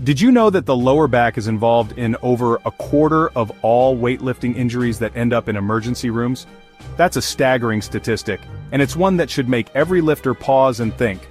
Did you know that the lower back is involved in over a quarter of all weightlifting injuries that end up in emergency rooms? That's a staggering statistic, and it's one that should make every lifter pause and think.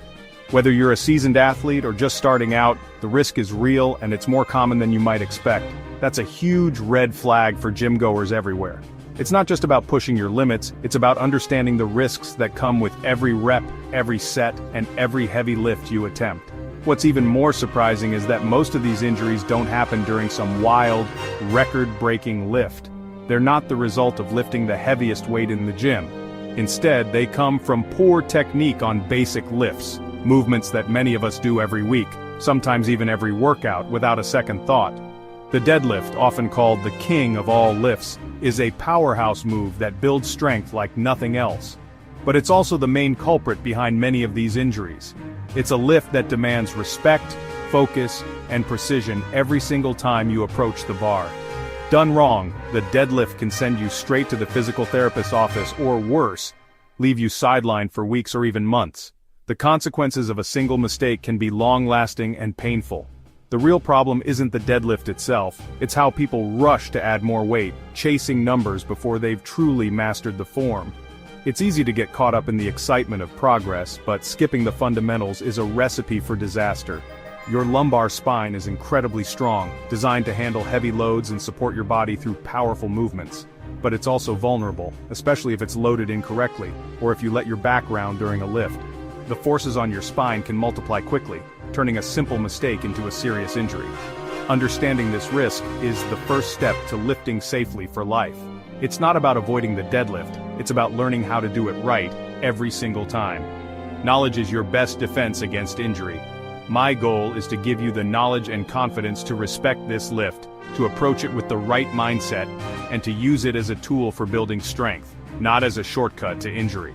Whether you're a seasoned athlete or just starting out, the risk is real and it's more common than you might expect. That's a huge red flag for gym goers everywhere. It's not just about pushing your limits, it's about understanding the risks that come with every rep, every set, and every heavy lift you attempt. What's even more surprising is that most of these injuries don't happen during some wild, record-breaking lift. They're not the result of lifting the heaviest weight in the gym. Instead, they come from poor technique on basic lifts, movements that many of us do every week, sometimes even every workout, without a second thought. The deadlift, often called the king of all lifts, is a powerhouse move that builds strength like nothing else. But it's also the main culprit behind many of these injuries. It's a lift that demands respect, focus, and precision every single time you approach the bar. Done wrong, the deadlift can send you straight to the physical therapist's office or worse, leave you sidelined for weeks or even months. The consequences of a single mistake can be long-lasting and painful. The real problem isn't the deadlift itself, it's how people rush to add more weight, chasing numbers before they've truly mastered the form. It's easy to get caught up in the excitement of progress, but skipping the fundamentals is a recipe for disaster. Your lumbar spine is incredibly strong, designed to handle heavy loads and support your body through powerful movements. But it's also vulnerable, especially if it's loaded incorrectly, or if you let your back round during a lift. The forces on your spine can multiply quickly, turning a simple mistake into a serious injury. Understanding this risk is the first step to lifting safely for life. It's not about avoiding the deadlift, it's about learning how to do it right, every single time. Knowledge is your best defense against injury. My goal is to give you the knowledge and confidence to respect this lift, to approach it with the right mindset, and to use it as a tool for building strength, not as a shortcut to injury.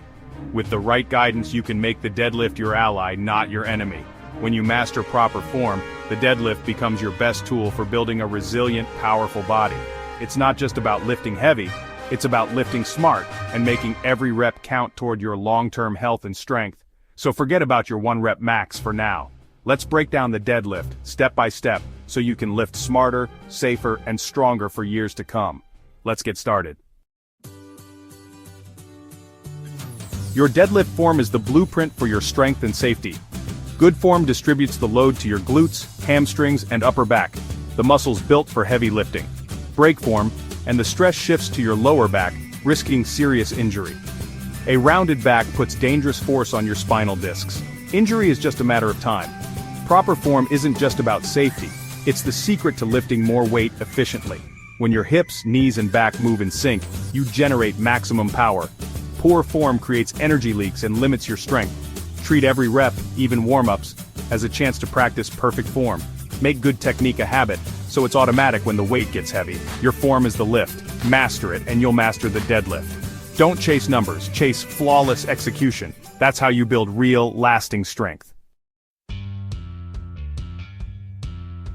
With the right guidance, you can make the deadlift your ally, not your enemy. When you master proper form, the deadlift becomes your best tool for building a resilient, powerful body. It's not just about lifting heavy, it's about lifting smart and making every rep count toward your long-term health and strength. So forget about your 1-rep max for now. Let's break down the deadlift, step by step, so you can lift smarter, safer, and stronger for years to come. Let's get started. Your deadlift form is the blueprint for your strength and safety. Good form distributes the load to your glutes, hamstrings, and upper back, the muscles built for heavy lifting. Break form, and the stress shifts to your lower back, risking serious injury. A rounded back puts dangerous force on your spinal discs. Injury is just a matter of time. Proper form isn't just about safety, it's the secret to lifting more weight efficiently. When your hips, knees, and back move in sync, you generate maximum power. Poor form creates energy leaks and limits your strength. Treat every rep, even warm-ups, as a chance to practice perfect form. Make good technique a habit, so it's automatic when the weight gets heavy. Your form is the lift. Master it, and you'll master the deadlift. Don't chase numbers, chase flawless execution. That's how you build real, lasting strength.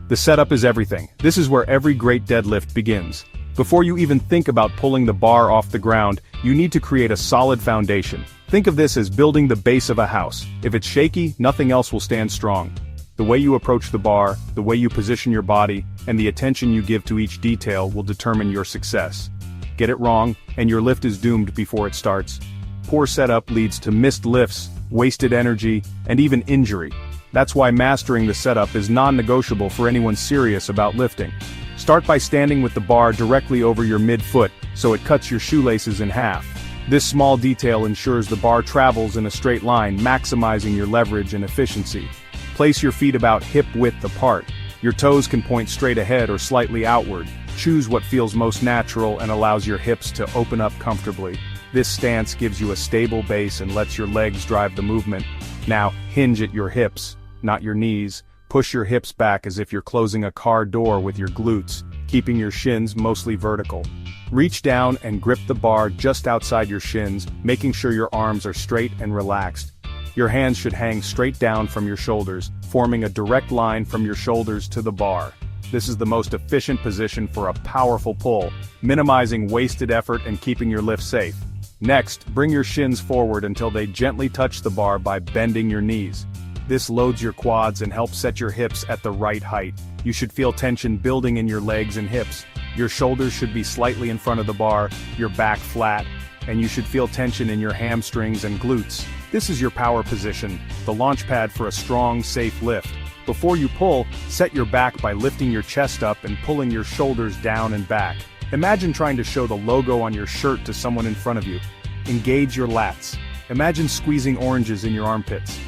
The setup is everything. This is where every great deadlift begins. Before you even think about pulling the bar off the ground, you need to create a solid foundation. Think of this as building the base of a house. If it's shaky, nothing else will stand strong. The way you approach the bar, the way you position your body, and the attention you give to each detail will determine your success. Get it wrong, and your lift is doomed before it starts. Poor setup leads to missed lifts, wasted energy, and even injury. That's why mastering the setup is non-negotiable for anyone serious about lifting. Start by standing with the bar directly over your midfoot, so it cuts your shoelaces in half. This small detail ensures the bar travels in a straight line, maximizing your leverage and efficiency. Place your feet about hip-width apart. Your toes can point straight ahead or slightly outward. Choose what feels most natural and allows your hips to open up comfortably. This stance gives you a stable base and lets your legs drive the movement. Now, hinge at your hips, not your knees. Push your hips back as if you're closing a car door with your glutes, keeping your shins mostly vertical. Reach down and grip the bar just outside your shins, making sure your arms are straight and relaxed. Your hands should hang straight down from your shoulders, forming a direct line from your shoulders to the bar. This is the most efficient position for a powerful pull, minimizing wasted effort and keeping your lift safe. Next, bring your shins forward until they gently touch the bar by bending your knees. This loads your quads and helps set your hips at the right height. You should feel tension building in your legs and hips. Your shoulders should be slightly in front of the bar, your back flat, and you should feel tension in your hamstrings and glutes. This is your power position, the launch pad for a strong, safe lift. Before you pull, set your back by lifting your chest up and pulling your shoulders down and back. Imagine trying to show the logo on your shirt to someone in front of you. Engage your lats. Imagine squeezing oranges in your armpits.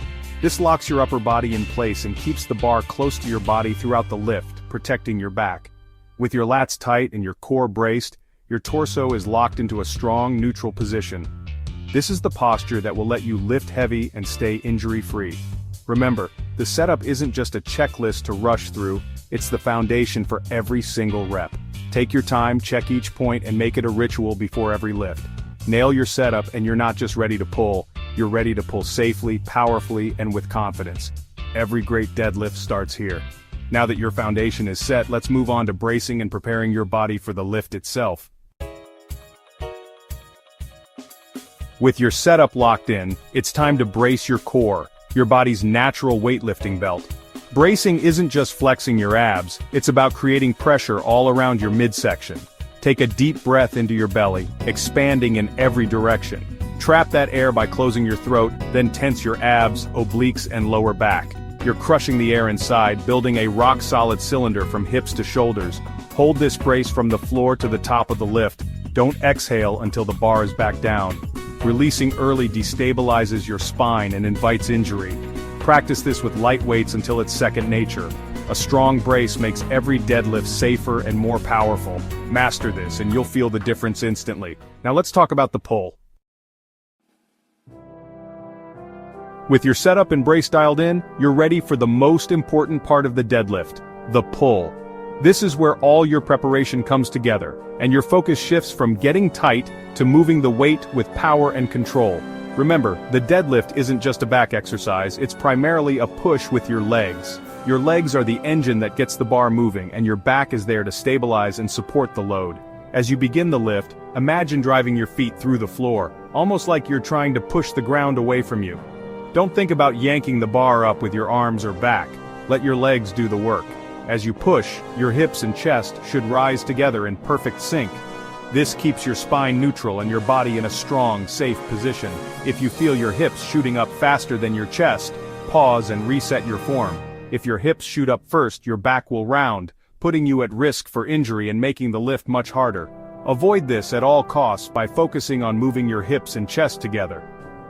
This locks your upper body in place and keeps the bar close to your body throughout the lift, protecting your back. With your lats tight and your core braced, your torso is locked into a strong, neutral position. This is the posture that will let you lift heavy and stay injury-free. Remember, the setup isn't just a checklist to rush through, it's the foundation for every single rep. Take your time, check each point, and make it a ritual before every lift. Nail your setup and you're not just ready to pull, you're ready to pull safely, powerfully, and with confidence. Every great deadlift starts here. Now that your foundation is set, let's move on to bracing and preparing your body for the lift itself. With your setup locked in, it's time to brace your core, your body's natural weightlifting belt. Bracing isn't just flexing your abs, it's about creating pressure all around your midsection. Take a deep breath into your belly, expanding in every direction. Trap that air by closing your throat, then tense your abs, obliques, and lower back. You're crushing the air inside, building a rock-solid cylinder from hips to shoulders. Hold this brace from the floor to the top of the lift. Don't exhale until the bar is back down. Releasing early destabilizes your spine and invites injury. Practice this with light weights until it's second nature. A strong brace makes every deadlift safer and more powerful. Master this and you'll feel the difference instantly. Now let's talk about the pull. With your setup and brace dialed in, you're ready for the most important part of the deadlift, the pull. This is where all your preparation comes together, and your focus shifts from getting tight to moving the weight with power and control. Remember, the deadlift isn't just a back exercise, it's primarily a push with your legs. Your legs are the engine that gets the bar moving, and your back is there to stabilize and support the load. As you begin the lift, imagine driving your feet through the floor, almost like you're trying to push the ground away from you. Don't think about yanking the bar up with your arms or back. Let your legs do the work. As you push, your hips and chest should rise together in perfect sync. This keeps your spine neutral and your body in a strong, safe position. If you feel your hips shooting up faster than your chest, pause and reset your form. If your hips shoot up first, your back will round, putting you at risk for injury and making the lift much harder. Avoid this at all costs by focusing on moving your hips and chest together.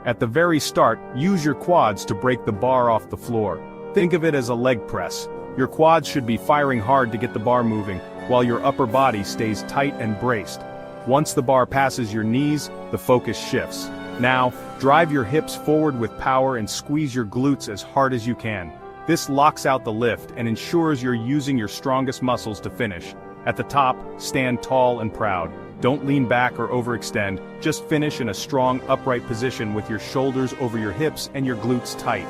At the very start, use your quads to break the bar off the floor. Think of it as a leg press. Your quads should be firing hard to get the bar moving, while your upper body stays tight and braced. Once the bar passes your knees, the focus shifts. Now, drive your hips forward with power and squeeze your glutes as hard as you can. This locks out the lift and ensures you're using your strongest muscles to finish. At the top, stand tall and proud. Don't lean back or overextend, just finish in a strong, upright position with your shoulders over your hips and your glutes tight.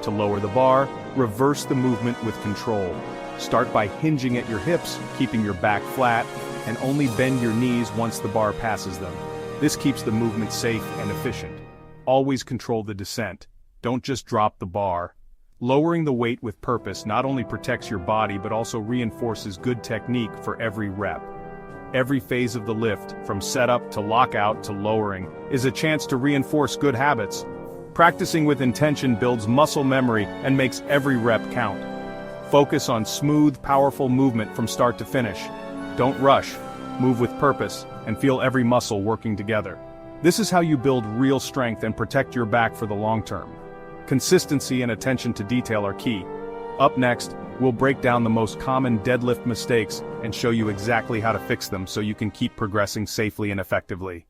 To lower the bar, reverse the movement with control. Start by hinging at your hips, keeping your back flat, and only bend your knees once the bar passes them. This keeps the movement safe and efficient. Always control the descent. Don't just drop the bar. Lowering the weight with purpose not only protects your body but also reinforces good technique for every rep. Every phase of the lift, from setup to lockout to lowering, is a chance to reinforce good habits. Practicing with intention builds muscle memory and makes every rep count. Focus on smooth, powerful movement from start to finish. Don't rush, move with purpose, and feel every muscle working together. This is how you build real strength and protect your back for the long term. Consistency and attention to detail are key. Up next, we'll break down the most common deadlift mistakes and show you exactly how to fix them so you can keep progressing safely and effectively.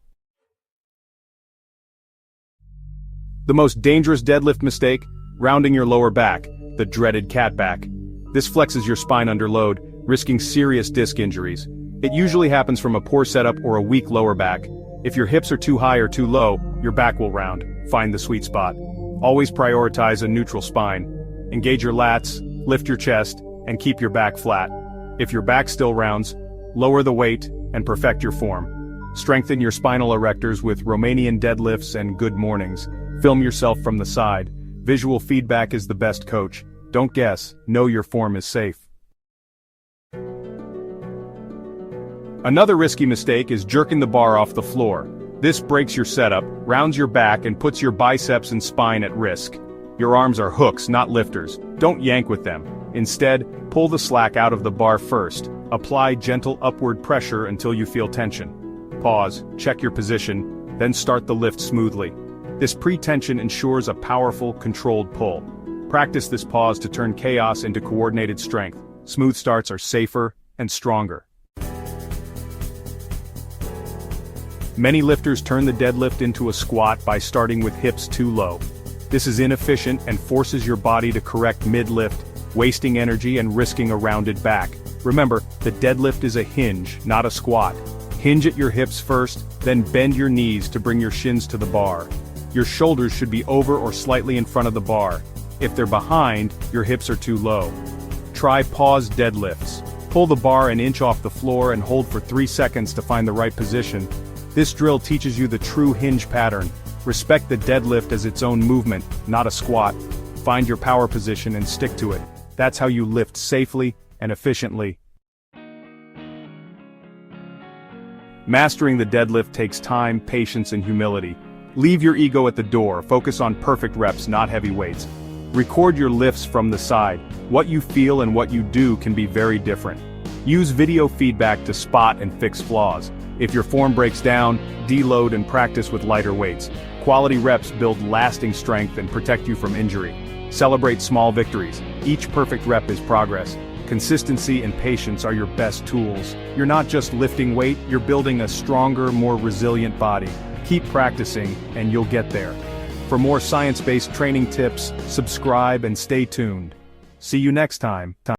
The most dangerous deadlift mistake? Rounding your lower back, the dreaded cat back. This flexes your spine under load, risking serious disc injuries. It usually happens from a poor setup or a weak lower back. If your hips are too high or too low, your back will round. Find the sweet spot. Always prioritize a neutral spine. Engage your lats, lift your chest, and keep your back flat. If your back still rounds, lower the weight and perfect your form. Strengthen your spinal erectors with Romanian deadlifts and good mornings. Film yourself from the side. Visual feedback is the best coach. Don't guess, know your form is safe. Another risky mistake is jerking the bar off the floor. This breaks your setup, rounds your back, and puts your biceps and spine at risk. Your arms are hooks, not lifters. Don't yank with them. Instead, pull the slack out of the bar first. Apply gentle upward pressure until you feel tension. Pause, check your position, then start the lift smoothly. This pre-tension ensures a powerful, controlled pull. Practice this pause to turn chaos into coordinated strength. Smooth starts are safer and stronger. Many lifters turn the deadlift into a squat by starting with hips too low. This is inefficient and forces your body to correct mid-lift, wasting energy and risking a rounded back. Remember, the deadlift is a hinge, not a squat. Hinge at your hips first, then bend your knees to bring your shins to the bar. Your shoulders should be over or slightly in front of the bar. If they're behind, your hips are too low. Try pause deadlifts. Pull the bar an inch off the floor and hold for 3 seconds to find the right position. This drill teaches you the true hinge pattern. Respect the deadlift as its own movement, not a squat. Find your power position and stick to it. That's how you lift safely and efficiently. Mastering the deadlift takes time, patience, and humility. Leave your ego at the door, focus on perfect reps, not heavy weights. Record your lifts from the side. What you feel and what you do can be very different. Use video feedback to spot and fix flaws. If your form breaks down, deload and practice with lighter weights. Quality reps build lasting strength and protect you from injury. Celebrate small victories. Each perfect rep is progress. Consistency and patience are your best tools. You're not just lifting weight, you're building a stronger, more resilient body. Keep practicing, and you'll get there. For more science-based training tips, subscribe and stay tuned. See you next time.